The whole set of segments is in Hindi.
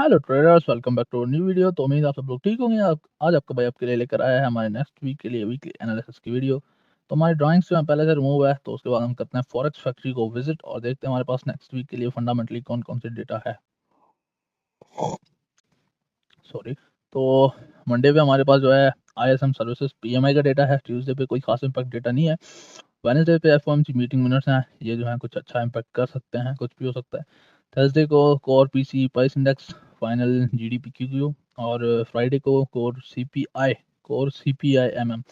Hello traders, welcome back to new video. तो उम्मीद आप सब लोग ठीक होंगे। आज आपका भाई आपके लिए लेकर आया है हमारे नेक्स्ट वीक के लिए वीकली एनालिसिस की वीडियो। तो हमारी ड्राइंग्स जो है पहले से रिमूव है, तो उसके बाद हम करते हैं फॉरेक्स फैक्ट्री को विजिट और देखते हैं हमारे पास नेक्स्ट वीक के लिए फंडामेंटली कौन कौन से डेटा है। सॉरी। तो मंडे पे हमारे पास जो है ISM सर्विसेज PMI का डेटा है। ट्यूसडे पे कोई खास इम्पैक्ट डेटा नहीं है। वेडनेसडे पे FOMC मीटिंग मिनट्स हैं, ये जो है कुछ अच्छा इम्पैक्ट कर सकते हैं, कुछ भी हो सकता है। थर्सडे को core PC price index, final GDP QQ, और फ्राइडे को कोर CPI MM।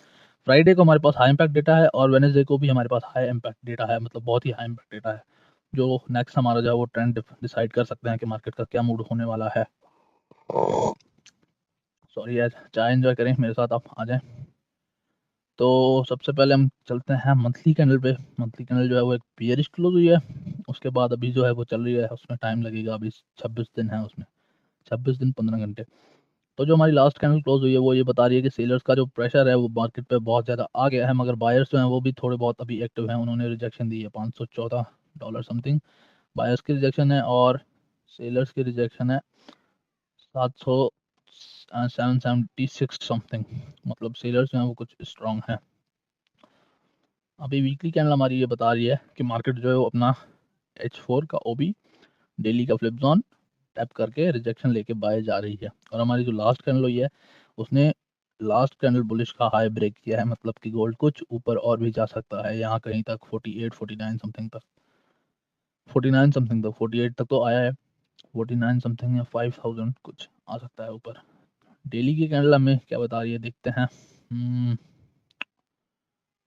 फ्राइडे को हमारे पास हाई इम्पैक्ट डेटा है और वेडनेसडे को भी हमारे पास हाई इम्पैक्ट डेटा है, मतलब बहुत ही हाई इम्पैक्ट डेटा है जो नेक्स्ट हमारा जो है वो ट्रेंड डिसाइड कर सकते हैं कि मार्केट का क्या मूड होने वाला है। सॉरी यार, चाय एंजॉय करें मेरे साथ, आप आ जाएं। तो सबसे पहले हम चलते हैं मंथली कैंडल पे। मंथली कैंडल जो है वो एक बियरिश क्लोज हुई है। उसके बाद अभी जो है वो चल रही है, उसमें टाइम लगेगा, अभी 26 दिन है उसमें, 26 दिन 15 घंटे। तो जो हमारी लास्ट कैंडल क्लोज हुई है वो ये बता रही है कि सेलर्स का जो प्रेशर है वो मार्केट पे बहुत ज़्यादा आ गया है, मगर बायर्स जो हैं वो भी थोड़े बहुत अभी एक्टिव हैं। उन्होंने रिजेक्शन दी है $514 समथिंग, बायर्स की रिजेक्शन है, और सेलर्स की रिजेक्शन है 776 समथिंग। मतलब सेलर्स जो हैं वो कुछ स्ट्रांग है। अभी वीकली कैंडल हमारी ये बता रही है कि मार्केट जो है वो अपना H4 का OB डेली का फ्लिप जोन टैप करके रिजेक्शन लेके बाय जा रही है। और हमारी जो लास्ट कैंडल हुई है उसने लास्ट कैंडल बुलिश का हाई ब्रेक किया है, मतलब कि गोल्ड कुछ ऊपर और भी जा सकता है, यहाँ कहीं तक 48 49 समथिंग तक, 49 समथिंग तक, 48 तक तो आया है, 49 समथिंग या 5000 कुछ आ सकता है ऊपर। डेली की कैंडल हमें क्या बता रही है देखते हैं।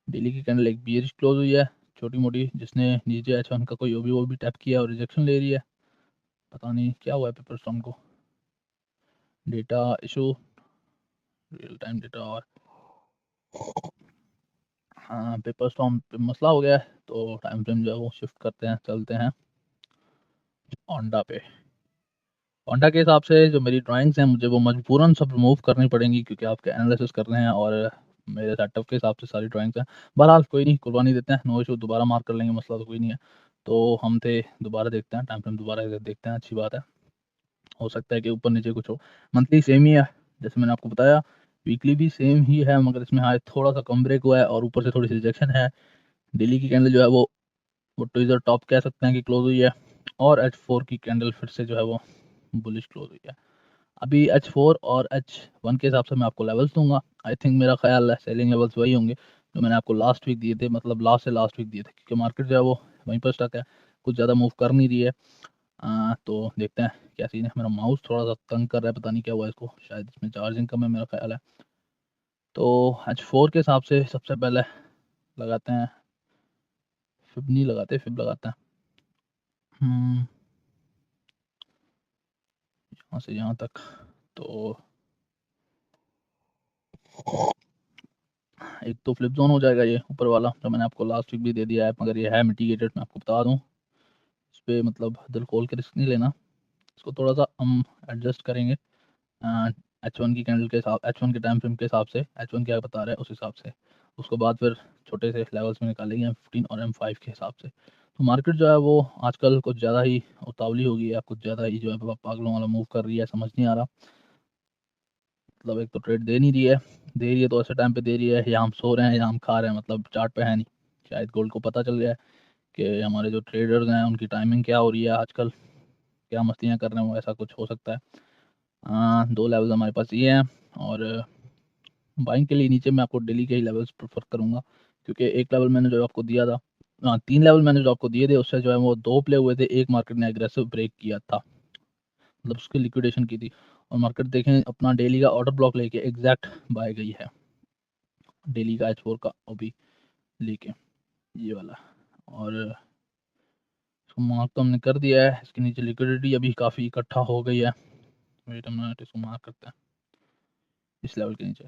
डेली की कैंडल एक बियरिश क्लोज हुई है छोटी मोटी, जिसने नीचे H1 का कोई OB वो भी टैप किया और रिजेक्शन ले रही है। पता नहीं क्या हुआ है पेपर स्टॉर्म को, data issue, real time data, और हाँ पेपर स्टॉर्म पे मसला हो गया है। तो टाइम फ्रेम जो है वो शिफ्ट करते हैं, चलते हैं ओंडा पे। ओंडा के हिसाब से जो मेरी ड्राइंग्स हैं मुझे वो मजबूरन सब रिमूव करनी पड़ेंगी, क्योंकि आपके एनालिसिस कर रहे हैं और मेरे सेटअप के हिसाब से सारी ड्राइंग्स हैं। बहरहाल कोई नहीं, कुर्बानी देते हैं, नो इशू, दोबारा मार्क कर लेंगे, मसला तो कोई नहीं है। तो हम थे दोबारा देखते हैं, टाइम फ्रेम दोबारा देखते हैं, अच्छी बात है। हो सकता है कि ऊपर नीचे कुछ हो। मंथली सेम ही है जैसे मैंने आपको बताया, वीकली भी सेम ही है, मगर इसमें हाँ थोड़ा सा कम ब्रेक हुआ है और ऊपर से थोड़ी सी रिजेक्शन है। डेली की कैंडल जो है वो ट्विज़र टॉप कह सकते हैं कि क्लोज हुई है, और H4 की कैंडल फिर से जो है वो बुलिश क्लोज हुई है। अभी H4 और H1 के हिसाब से मैं आपको लेवल्स दूंगा। आई थिंक मेरा ख्याल है सेलिंग लेवल्स वही होंगे जो मैंने आपको लास्ट वीक दिए थे, मतलब लास्ट से लास्ट वीक दिए थे, क्योंकि मार्केट जो है वो वहीं पर स्टक है, कुछ ज़्यादा मूव कर नहीं रही है। तो देखते हैं क्या सीन है। मेरा माउस थोड़ा सा तंग कर रहा है, पता नहीं क्या हुआ इसको, शायद इसमें चार्जिंग कम है मेरा ख्याल है। तो H4 के हिसाब से सबसे पहले लगाते हैं फिब, नहीं लगाते, फिब लगाते हैं यहाँ से यहाँ तक। तो एक तो फ्लिप जोन हो जाएगा ये ऊपर वाला, जो मैंने आपको लास्ट वीक भी दे दिया है, मगर ये है मिटिगेटेड, मैं आपको बता दूँ। इस पर मतलब दिल खोल के रिस्क नहीं लेना, इसको थोड़ा सा हम एडजस्ट करेंगे H1 की कैंडल के हिसाब, H1 के टाइम फ्रेम के हिसाब से, H1 क्या बता रहा है उस हिसाब से। उसके बाद फिर छोटे से लेवल्स में निकालेंगे M15 और M5 के हिसाब से। तो मार्केट जो है वो आजकल कुछ ज़्यादा ही उतावली हो गई है, कुछ ज़्यादा ही जो है पागलों वाला मूव कर रही है, समझ नहीं आ रहा। मतलब एक तो ट्रेड दे नहीं रही है, दे रही है तो ऐसे टाइम पे दे रही है, या हम सो रहे हैं या हम खा रहे हैं, मतलब चार्ट पे है नहीं। शायद गोल्ड को पता चल गया है कि हमारे जो ट्रेडर्स हैं उनकी टाइमिंग क्या हो रही है आजकल, क्या मस्तियाँ कर रहे हैं वो, ऐसा कुछ हो सकता है। दो लेवल्स हमारे पास ये हैं, और बाइंग के लिए नीचे मैं आपको डेली के ही लेवल्स प्रेफर करूँगा, क्योंकि एक लेवल मैंने जो आपको दिया था, तीन लेवल मैंने जो आपको दिए थे उससे जो है वो दो प्ले हुए थे, एक मार्केट ने एग्रेसिव ब्रेक किया था, मतलब उसकी लिक्विडेशन की थी, और मार्केट देखें अपना डेली का ऑर्डर ब्लॉक लेके एग्जैक्ट बाय गई है, डेली का H4 का OB लेके, ये वाला। और इसको मार्क तो हमने कर दिया है, इसके नीचे लिक्विडिटी अभी काफ़ी इकट्ठा हो गई है। वेट अ मिनट, इसको मार्क करते हैं इस लेवल के नीचे।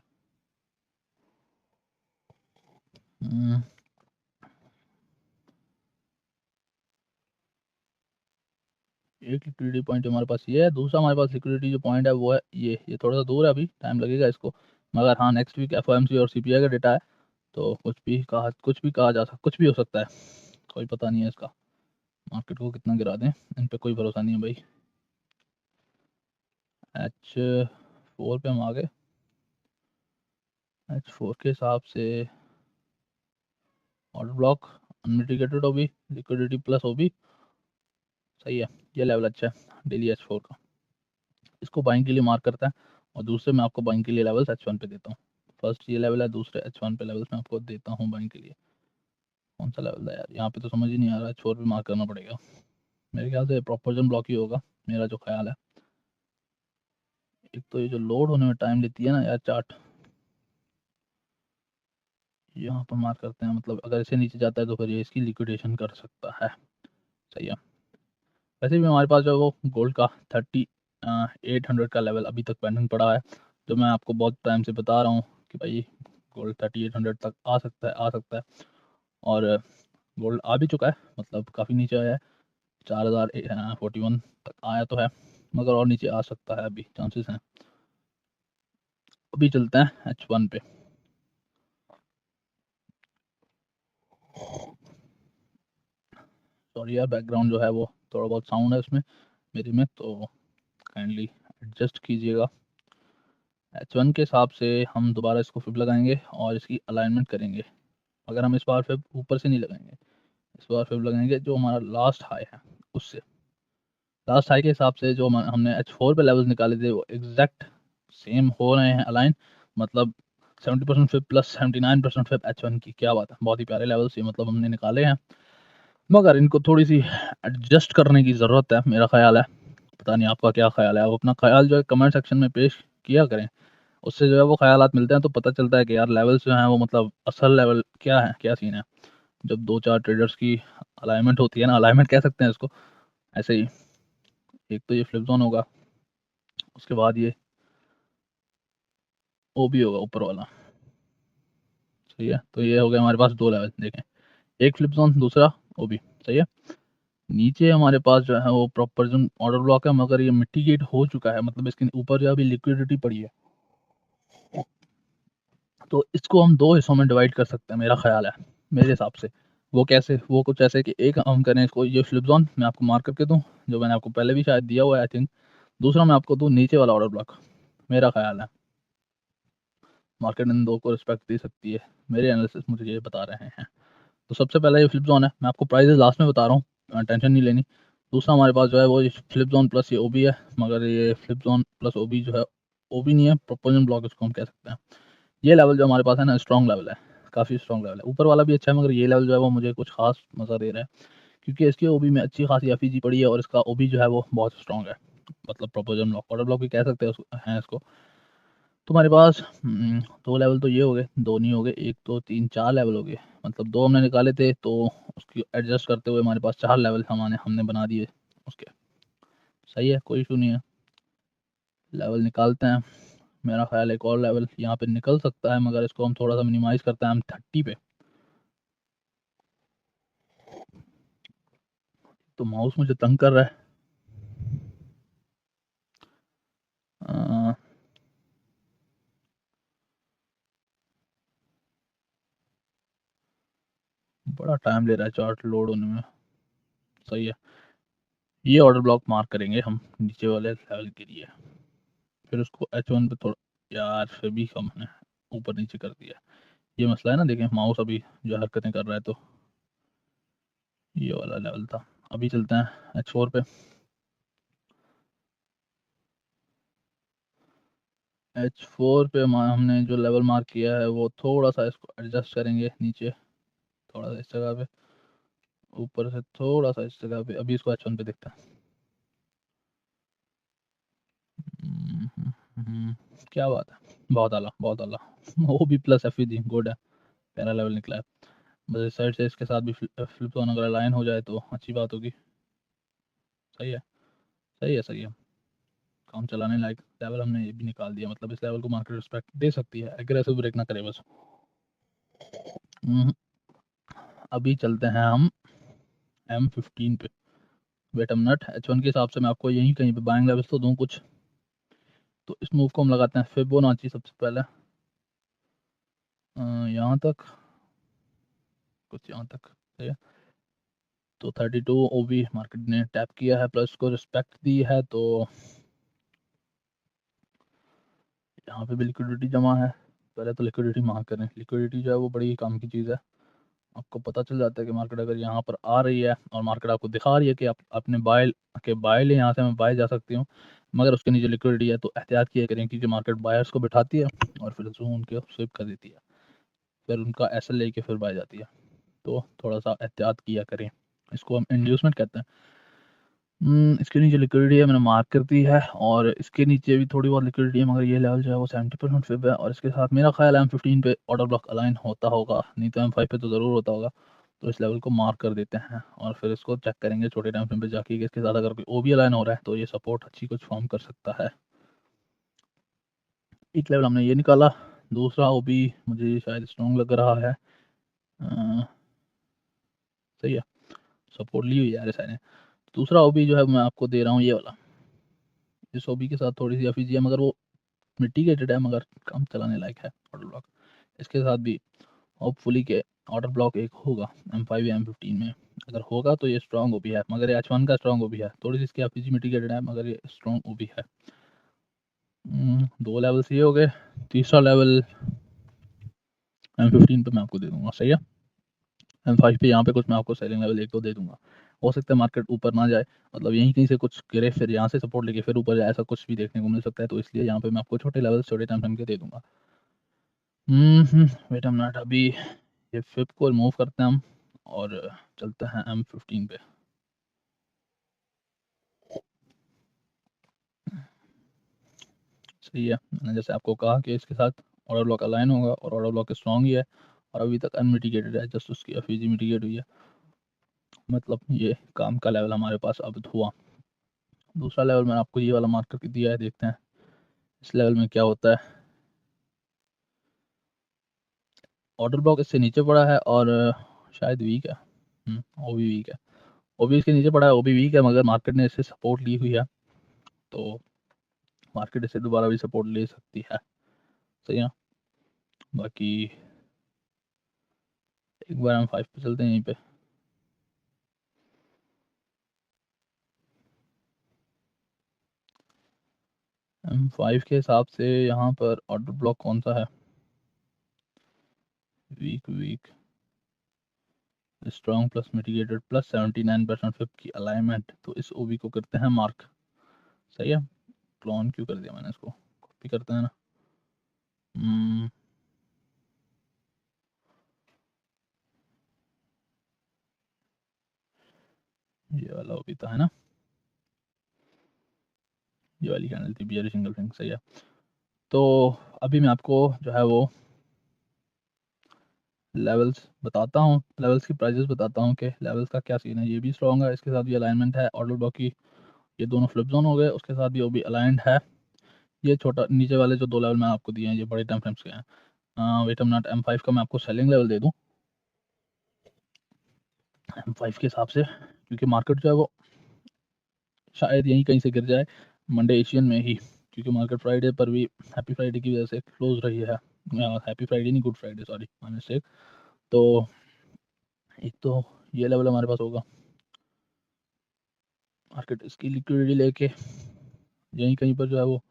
एक लिक्विडिटी पॉइंट हमारे पास ये है, दूसरा हमारे पास लिक्विडिटी जो पॉइंट है वो है ये थोड़ा सा दूर है, अभी टाइम लगेगा इसको, मगर हाँ नेक्स्ट वीक FOMC और CPI का डेटा है, तो कुछ भी कहा जा सकता, कुछ भी हो सकता है, कोई पता नहीं है इसका, मार्केट को कितना गिरा दें इन पे कोई भरोसा नहीं है भाई। H4 पे हम आ गए। H4 के हिसाब से ऑर्डर ब्लॉक, अनमिटिगेटेड ओबी, लिक्विडिटी प्लस ओबी, सही है। ये लेवल अच्छा है डेली H4 का, इसको बाइंग के लिए मार्क करता है। और दूसरे मैं आपको बाइंग के लिए लेवल्स H1 पे देता हूँ। फर्स्ट ये लेवल है, दूसरे H1 पे लेवल्स मैं आपको देता हूँ बाइंग के लिए। कौन सा लेवल है यार, यहाँ पे तो समझ ही नहीं आ रहा, H4 पे मार्क करना पड़ेगा। मेरे ख्याल से प्रोपोर्शन ब्लॉक ही होगा, मेरा जो ख्याल है। एक तो ये जो लोड होने में टाइम लेती है ना यार चार्ट, यहाँ पर मार्क करते हैं, मतलब अगर इसे नीचे जाता है तो फिर ये इसकी लिक्विडेशन कर सकता है, सही है। वैसे भी हमारे पास जो है वो गोल्ड का 3800 का लेवल अभी तक पेंडिंग पड़ा है, जो मैं आपको बहुत टाइम से बता रहा हूँ कि भाई गोल्ड 3800 तक आ सकता है, आ सकता है। और गोल्ड आ भी चुका है, मतलब काफ़ी नीचे आया है, 4041 तक आया तो है, मगर और नीचे आ सकता है, अभी चांसेस हैं। अभी चलते हैं H1 पे। सॉरी यार, बैकग्राउंड जो है वो थोड़ा बहुत साउंड है उसमें मेरे में, तो काइंडली एडजस्ट कीजिएगा। H1 के हिसाब से हम दोबारा इसको फिब लगाएंगे और इसकी अलाइनमेंट करेंगे। अगर हम इस बार फिब ऊपर से नहीं लगाएंगे, इस बार फिब लगाएंगे जो हमारा लास्ट हाई है उससे। लास्ट हाई के हिसाब से जो हमने H4 पे लेवल्स निकाले थे वो एग्जैक्ट सेम हो रहे हैं अलाइन, मतलब 70% फिब प्लस 79% फिब H1 की। क्या बात है, बहुत ही प्यारे लेवल्स ये मतलब हमने निकाले हैं, मगर इनको थोड़ी सी एडजस्ट करने की ज़रूरत है, मेरा ख्याल है। पता नहीं आपका क्या ख्याल है, आप अपना ख्याल जो है कमेंट सेक्शन में पेश किया करें, उससे जो है वो ख्यालात मिलते हैं तो पता चलता है कि यार लेवल्स जो हैं वो मतलब असल लेवल क्या है, क्या सीन है। जब दो चार ट्रेडर्स की अलाइनमेंट होती है ना, अलाइनमेंट कह सकते हैं इसको, ऐसे ही। एक तो ये फ्लिप जोन होगा, उसके बाद ये ओ भी होगा ऊपर वाला, सही है। तो ये हो गया हमारे पास दो लेवल, देखें, एक फ्लिप जोन, दूसरा ओ भी, सही है। नीचे हमारे पास जो है वो प्रॉपर जो ऑर्डर ब्लॉक है, मगर ये मिटिगेट हो चुका है, मतलब इसके ऊपर जो अभी लिक्विडिटी पड़ी है, तो इसको हम दो हिस्सों में डिवाइड कर सकते हैं, मेरा ख्याल है, मेरे हिसाब से। वो कैसे, वो कुछ ऐसे कि एक हम करें इसको, ये फ्लिप जोन मैं आपको मार्क करके दूं, जो मैंने आपको पहले भी शायद दिया हुआ है आई थिंक। दूसरा मैं आपको दूं नीचे वाला ऑर्डर ब्लॉक, मेरा ख्याल है मार्केट इन दो को रिस्पेक्ट दे सकती है, मेरे एनालिसिस मुझे ये बता रहे हैं। तो सबसे पहले ये फ्लिप जोन है, मैं आपको प्राइजेस लास्ट में बता रहा हूँ, टेंशन नहीं लेनी। दूसरा हमारे पास जो है वो फ्लिप जोन प्लस ये ओबी है, मगर ये फ्लिप जोन प्लस ओबी जो है ओबी नहीं है, प्रोपोजन ब्लॉक इसको हम कह सकते हैं। ये लेवल जो हमारे पास है ना, स्ट्रॉन्ग लेवल है, काफ़ी स्ट्रॉन्ग लेवल है। ऊपर वाला भी अच्छा है, मगर ये लेवल जो है वो मुझे कुछ खास मज़ा दे रहा है, क्योंकि इसकी ओबी में अच्छी खासी एफईजी पड़ी है और इसका ओबी जो है वो बहुत स्ट्रॉन्ग है, मतलब प्रोपोजन ब्लॉक, ऑर्डर ब्लॉक भी कह सकते हैं इसको। तो हमारे पास दो लेवल तो ये हो गए, दो नहीं हो गए, एक दो तीन चार लेवल हो गए, मतलब दो हमने निकाले थे, तो उसकी एडजस्ट करते हुए हमारे पास चार लेवल हमने बना दिए उसके, सही है, कोई इशू नहीं है। लेवल निकालते हैं, मेरा ख्याल एक और लेवल यहाँ पे निकल सकता है, मगर इसको हम थोड़ा सा मिनिमाइज करते हैं, हम 30 पे। तो माउस मुझे तंग कर रहा है, अ, बड़ा टाइम ले रहा है चार्ट लोड होने में, सही है। ये ऑर्डर ब्लॉक मार्क करेंगे हम नीचे वाले लेवल के लिए, फिर उसको H1 पे थोड़ा, यार फिर भी कम है, ऊपर नीचे कर दिया, ये मसला है ना। देखें माउस अभी जो हरकतें कर रहा है, तो ये वाला लेवल था। अभी चलते हैं H4 पे। H4 पे हमने जो लेवल मार्क किया है वो थोड़ा सा इसको एडजस्ट करेंगे नीचे, थोड़ा सा इस जगह पे, ऊपर से थोड़ा सा इस जगह पे। अभी इसको H1 पे देखते हैं। क्या बात है, बहुत आला, बहुत आला। वो भी प्लस एफ जी, गुड है, पहला लेवल निकला है। बस इस साइड से इसके साथ भी फ्लिप ऑन अगर अलाइन हो जाए तो अच्छी बात होगी, सही है, सही है, सही है। काम चलाने लायक लेवल हमने ये भी निकाल दिया, मतलब इस लेवल को मार्केट रिस्पेक्ट दे सकती है, एग्रेसिव ब्रेक ना करे बस। हम्म, अभी चलते हैं हम M15 पे। वेट अ मिनट, H1 के हिसाब से मैं आपको यहीं कहीं पे बाइंग लेवल्स तो दूं कुछ, तो इस मूव को हम लगाते हैं फिबोनाची सबसे पहले, यहाँ तक, कुछ यहाँ तक, ठीक है। तो 32 ओबी मार्केट ने टैप किया है, प्लस को रिस्पेक्ट दी है, तो यहाँ पे भी लिक्विडिटी जमा है। पहले तो लिक्विडिटी मार्क करें। लिक्विडिटी जो है वो बड़ी काम की चीज़ है। आपको पता चल जाता है कि मार्केट अगर यहाँ पर आ रही है और मार्केट आपको दिखा रही है कि आप अपने बाय ले, यहाँ से मैं बाय जा सकती हूँ, मगर उसके नीचे लिक्विडिटी है, तो एहतियात किया करें, क्योंकि मार्केट बायर्स को बिठाती है और फिर जोन के स्विप कर देती है, फिर उनका एसएल लेके फिर बाय जाती है। तो थोड़ा सा एहतियात किया करें। इसको हम इंड्यूसमेंट कहते हैं। इसके नीचे लिक्विडिटी है, मैंने मार्क कर दी है, और इसके नीचे भी थोड़ी बहुत लिक्विडिटी है, मगर ये लेवल जो है वो 70% फिब है। और इसके साथ मेरा ख्याल है M15 पे ऑर्डर ब्लॉक अलाइन होता होगा, नहीं तो M5 पे तो ज़रूर होता होगा। तो इस लेवल को मार्क कर देते हैं और फिर इसको चेक करेंगे छोटे टाइम फ्रेम पे जाके कि इसके साथ अगर कोई ओबी अलाइन हो रहा है तो ये सपोर्ट अच्छी कुछ फॉर्म कर सकता है। एक लेवल हमने ये निकाला। दूसरा ओबी मुझे शायद स्ट्रॉन्ग लग रहा है। सही है, सपोर्ट ली हुई है यार इस ने। दूसरा ओबी जो है मैं आपको दे रहा हूँ ये वाला। इस ओबी के साथ थोड़ी सी एफिजी है, मगर वो मिटिगेटेड है, मगर कम चलाने लायक है ऑर्डर ब्लॉक। इसके साथ भी होपफुली के ऑर्डर ब्लॉक एक होगा M5 या M15 में। अगर होगा तो ये स्ट्रॉन्ग ओबी है, मगर ये H1 का स्ट्रॉन्ग ओबी है। थोड़ी सी इसकी एफिजी मिटिगेटेड है, मगर ये स्ट्रॉन्ग ओबी है। 2 लेवल्स ये हो गए। तीसरा लेवल M15 पे मैं आपको दे दूंगा। सही है, M5 पे यहाँ पे कुछ मैं आपको सेलिंग लेवल 1-2 दे दूंगा। हो सकता है मार्केट ऊपर ना जाए, मतलब यहीं कहीं से कुछ गिरे, फिर यहाँ से सपोर्ट लेके फिर ऊपर जाए, ऐसा कुछ भी देखने को मिल सकता है। तो इसलिए यहाँ पे मैं आपको छोटे लेवल्स छोटे टाइम फ्रेम के दे दूंगा। वेट अ मिनट, अभी ये फिप को रिमूव करते हैं हम और चलते हैं M15 पे। सही है, मैंने जैसे आपको कहा कि इसके साथ ऑर्डर ब्लॉक अलाइन होगा और ऑर्डर ब्लॉक स्ट्रॉन्ग ही है और अभी तक अनमिटिगेटेड है, जस्ट उसकी एफईजी मिटिगेट हुई है, मतलब ये काम का लेवल हमारे पास अब हुआ। दूसरा लेवल मैंने आपको ये वाला मार्क करके दिया है, देखते हैं इस लेवल में क्या होता है। ऑर्डर ब्लॉक इससे नीचे पड़ा है और शायद वीक है। वो भी वीक है, वो भी इसके नीचे पड़ा है, वो भी वीक है, मगर मार्केट ने इससे सपोर्ट ली हुई है, तो मार्केट इससे दोबारा भी सपोर्ट ले सकती है। सही है, बाकी एक बार हम 5 पे चलते हैं। यहीं पे M5 के हिसाब से यहाँ पर ऑर्डर ब्लॉक कौन सा है? Weak weak strong plus mitigated plus 79% fifth की अलाइनमेंट, तो इस ओबी को करते हैं मार्क। सही है, क्लोन क्यों कर दिया मैंने, इसको कॉपी करते हैं ना। ये वाला ओबी था, है ना, ये वाली कैंडल थी बियर सिंगल फिंग। सही है, तो अभी मैं आपको जो है वो लेवल्स बताता हूँ, लेवल्स की प्राइजेस बताता हूँ कि लेवल्स का क्या सीन है। ये भी स्ट्रॉन्ग है, इसके साथ भी अलाइनमेंट है ऑर्डर ब्लॉक की, ये दोनों फ्लिप जोन हो गए, उसके साथ भी वो भी अलाइंड है। ये छोटा नीचे वाले जो 2 लेवल मैं आपको दिए हैं ये बड़े टाइम फ्रेम्स के हैं। वेट नॉट M5 का मैं आपको सेलिंग लेवल दे दूँ M5 के हिसाब से, क्योंकि मार्केट जो है वो शायद यहीं कहीं से गिर जाए मंडे एशियन में ही, क्योंकि मार्केट फ्राइडे पर भी हैप्पी फ्राइडे की वजह से क्लोज रही है। हैप्पी फ्राइडे नहीं, good Friday, sorry my mistake. तो एक तो ये लेवल हमारे पास होगा, मार्केट इसकी लिक्विडिटी लेके यहीं कहीं पर जो है वो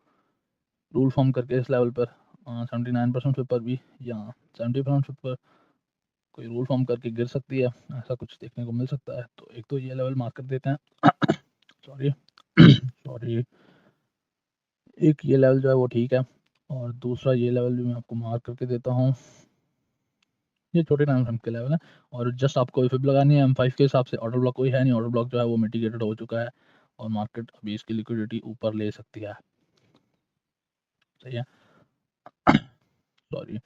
रूल फॉर्म करके इस लेवल पर 79% पर भी या 70% पर कोई रूल फॉर्म करके गिर सकती है, ऐसा कुछ देखने को मिल सकता है। तो एक तो ये लेवल मार्क कर देते हैं सॉरी सॉरी, एक ये लेवल जो है वो ठीक है, और दूसरा ये लेवल भी मैं आपको मार्क करके देता हूँ। ये छोटे टाइम फ्रेम के लेवल है, और जस्ट आपको फिब लगानी है M5 के हिसाब से। ऑर्डर ब्लॉक कोई है नहीं, ऑर्डर ब्लॉक जो है वो मिटिगेटेड हो चुका है और मार्केट अभी इसकी लिक्विडिटी ऊपर ले सकती है। सही है, सॉरी,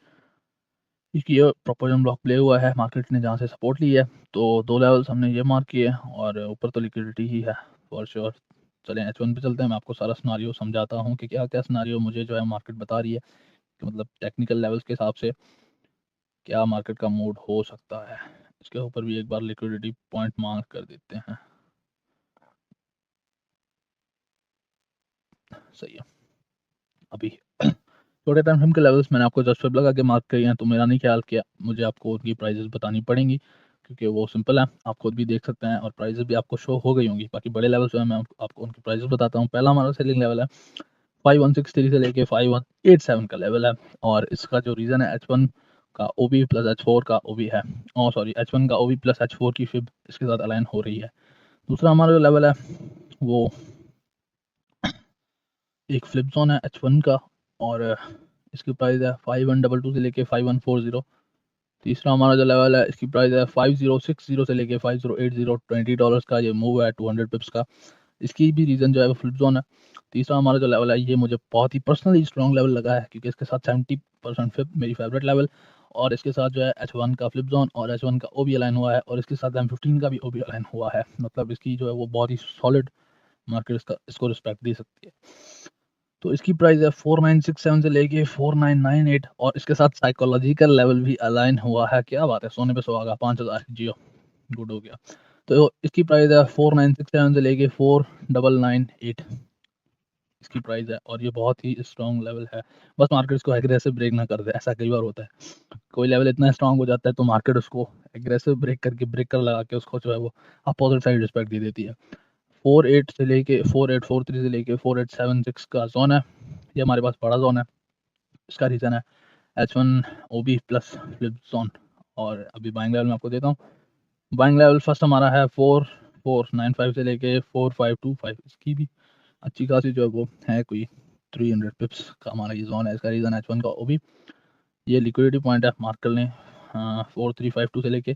ये प्रोपोजन ब्लॉक प्ले हुआ है, मार्केट ने जहाँ से सपोर्ट ली है, तो 2 लेवल्स हमने ये मार्क किए और ऊपर तो लिक्विडिटी ही है फॉर श्योर। चलें H1 पे चलते हैं, मैं आपको सारा सिनारियो समझाता हूँ कि क्या क्या सिनारियो मुझे जो है मार्केट बता रही है, कि मतलब टेक्निकल लेवल्स के हिसाब से क्या मार्केट का मूड हो सकता है। इसके ऊपर भी एक बार लिक्विडिटी पॉइंट मार्क कर देते हैं। सही है, अभी छोटे टाइम फ्रेम के लेवल्स मैंने आपको जस्ट वेब लगा के मार्क किए हैं, तो मेरा नहीं ख्याल किया मुझे आपको उनकी प्राइजेस बतानी पड़ेंगी, क्योंकि वो सिंपल है, आप खुद भी देख सकते हैं और प्राइजेस भी आपको शो हो गई होंगी। बाकी बड़े लेवल्स जो है मैं आपको उनकी प्राइजेस बताता हूँ। पहला हमारा सेलिंग लेवल है 5163 से लेके 5187 का लेवल है और इसका जो रीज़न है H1 का OB प्लस H4 का OB है, और सॉरी H1 का OB प्लस H4 की फिब इसके साथ अलाइन हो रही है। दूसरा हमारा जो लेवल है वो एक फ्लिप जोन है H1 का और इसकी प्राइस है 5122 से लेके 5140। तीसरा हमारा जो लेवल है इसकी प्राइस है 5060 से लेके 5080, $20 का ये मूव है 200 पिप्स का। इसकी भी रीज़न जो है वो फ्लिप जोन है। तीसरा हमारा जो लेवल है ये मुझे बहुत ही पर्सनली स्ट्रॉन्ग लेवल लगा है क्योंकि इसके साथ 70% फिप मेरी फेवरेट लेवल, और इसके साथ जो है H1 का फ्लिप जोन और H1 का OB अलाइन हुआ है और इसके साथ M15 का भी OB अलाइन हुआ है। मतलब इसकी जो है वो बहुत ही सॉलिड मार्केट इसको रिस्पेक्ट दे सकती है। तो इसकी प्राइस है 4967 से लेके 4998 और इसके साथ साइकोलॉजिकल लेवल भी अलाइन हुआ है। क्या बात है, सोने पे सुहागा, 5000 जियो, गुड हो गया। तो इसकी प्राइस है 4967 से लेके 4998 इसकी प्राइस है और ये बहुत ही स्ट्रॉन्ग लेवल है। बस मार्केट इसको एग्रेसिव ब्रेक ना कर दे, ऐसा कई बार होता है। कोई लेवल इतना स्ट्रॉन्ग हो जाता है तो मार्केट उसको एग्रेसिव ब्रेकर लगा के उसको जो है वो अपोजिट साइड रिस्पेक्ट दे देती है। 48 से लेके 4843 से लेके 4876 का जोन है, ये हमारे पास बड़ा जोन है। इसका रीज़न है H1 OB plus flip zone. और अभी बाइंग लेवल में आपको देता हूँ। बाइंग लेवल फर्स्ट हमारा है 4495 से लेके 4525, इसकी भी अच्छी खासी जो है वो है, कोई 300 पिप्स का हमारा ये जोन है। इसका रीज़न H1 का OB, ये लिक्विडिटी पॉइंट है, मार्क कर लें। 4352 से लेके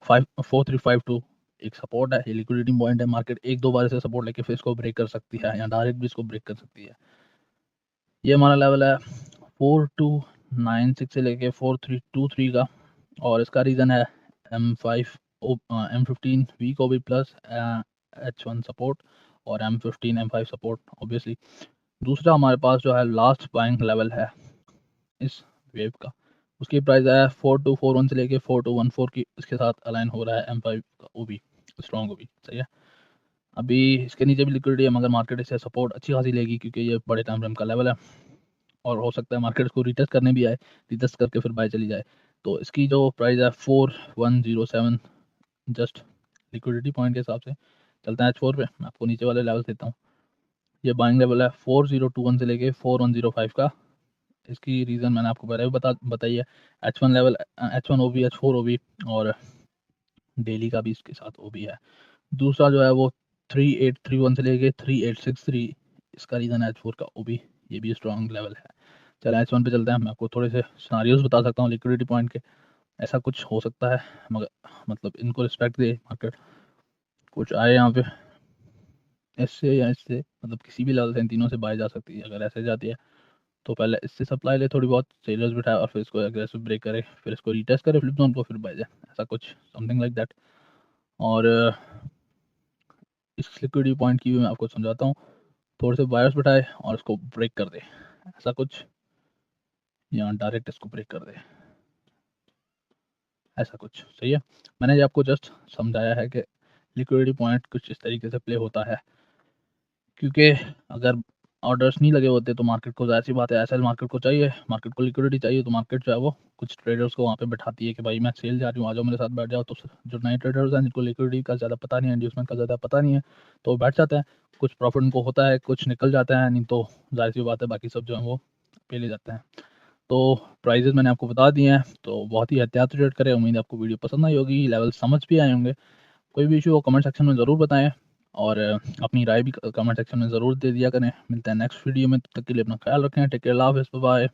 4352 एक सपोर्ट है, ये लिक्विडिटी पॉइंट है। मार्केट एक दो बार से सपोर्ट लेके फिर इसको ब्रेक कर सकती है या डायरेक्ट भी इसको ब्रेक कर सकती है। ये हमारा लेवल है 4296 से लेके 4323 का और इसका रीज़न है M15 week OB plus H1 support और M15 M5 सपोर्ट ऑब्वियसली। दूसरा हमारे पास जो है लास्ट बाइंग लेवल है इस वेव का, उसकी प्राइस है 4241 से लेके 4214 की, इसके साथ अलाइन हो रहा है M5 का OB, स्ट्रॉन्ग OB, सही है। अभी इसके नीचे भी लिक्विडिटी है मगर मार्केट इसे सपोर्ट अच्छी खासी लेगी क्योंकि ये बड़े टाइम फ्रेम का लेवल है और हो सकता है मार्केट इसको रिटेस्ट करने भी आए, रिटेस्ट करके फिर बाय चली जाए। तो इसकी जो प्राइस है 4107 जस्ट लिक्विडिटी पॉइंट के हिसाब से। चलते हैं H4 पे, मैं आपको नीचे वाले लेवल देता हूँ। ये बाइंग लेवल है 4021 से लेके 4105 का। इसकी रीज़न मैंने आपको पहले भी बताई है। H1 level, H1 OB, H4 OB और डेली का भी इसके साथ OB है। दूसरा जो है वो 3831 से लेके 3863, इसका रीज़न है H4 का OB, ये भी स्ट्रॉन्ग लेवल है। चलो H1 पे चलते हैं, मैं आपको थोड़े से सिनारियोज बता सकता हूँ लिक्विडिटी पॉइंट के। ऐसा कुछ हो सकता है मगर मतलब इनको रिस्पेक्ट दे मार्केट, कुछ आए यहाँ पे इससे या इससे, मतलब किसी भी लेवल से इन तीनों से बाय जा सकती है। अगर ऐसे जाती है तो पहले इससे सप्लाई ले थोड़ी बहुत, सेलर्स बिठाए और फिर इसको एग्रेसिव ब्रेक करे, फिर इसको रीटेस्ट करे फ्लिप जोन को, फिर बाय जाए, ऐसा कुछ समथिंग लाइक दैट। और इस लिक्विडिटी पॉइंट की भी मैं आपको समझाता हूँ। थोड़े से बायर्स बिठाए और इसको ब्रेक कर दे, ऐसा कुछ, या डायरेक्ट इसको ब्रेक कर दे, ऐसा कुछ, सही है। मैंने ये आपको जस्ट समझाया है कि लिक्विडिटी पॉइंट कुछ इस तरीके से प्ले होता है, क्योंकि अगर ऑर्डर्स नहीं लगे होते तो मार्केट को, जाहिर सी बात है एसएल मार्केट को चाहिए, मार्केट को लिक्विडिटी चाहिए, तो मार्केट जो है वो कुछ ट्रेडर्स को वहाँ पे बैठाती है कि भाई मैं सेल जा रही हूँ, आ जाओ मेरे साथ बैठ जाओ। तो जो नए ट्रेडर्स हैं जिनको लिक्विडिटी का ज़्यादा पता नहीं है, इंड्यूसमेंट का ज़्यादा पता नहीं है, तो बैठ जाते हैं। कुछ प्रॉफिट उनको होता है, कुछ निकल जाता है, नहीं तो जाहिर सी बात है बाकी सब जो है वो पे ले जाते हैं। तो प्राइजेज़ मैंने आपको बता दिए हैं, तो बहुत ही एहतियात से ट्रेड करें। उम्मीद है आपको वीडियो पसंद आई होगी, लेवल समझ भी आए होंगे। कोई भी इशू हो कमेंट सेक्शन में ज़रूर बताएं और अपनी राय भी कमेंट सेक्शन में ज़रूर दे दिया करें। मिलते हैं नेक्स्ट वीडियो में, तब तक के लिए अपना ख्याल रखें। टेक केयर, अल्लाह हाफ़िज़, बाय बाय।